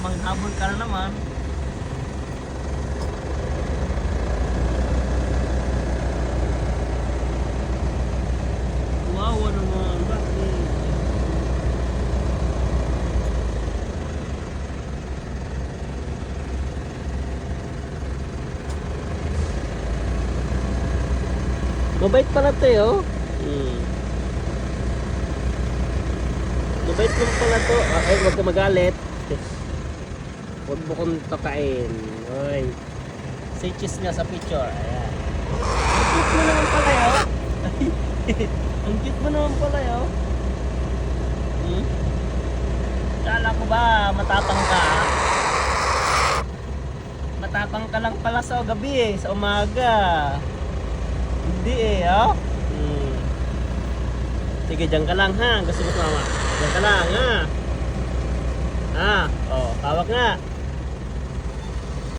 Manghabol ka na naman. Wow, naman. Bakit? Mabait pala to eh, oh. Mabait lang pala to. Ay, huwag ka magalit. Huwag mo kong tokain. Oy. Say cheese nga sa picture. Ayan. Ang cute mo naman pala yun. Ang cute mo naman pala yun. Kala ko ba matapang ka? Matapang ka lang pala sa gabi eh, sa umaga. Hindi eh, oh. Sige, dyan ka lang ha. Gusto mo mama. Dyan ka lang ha. Oh, hawak nga.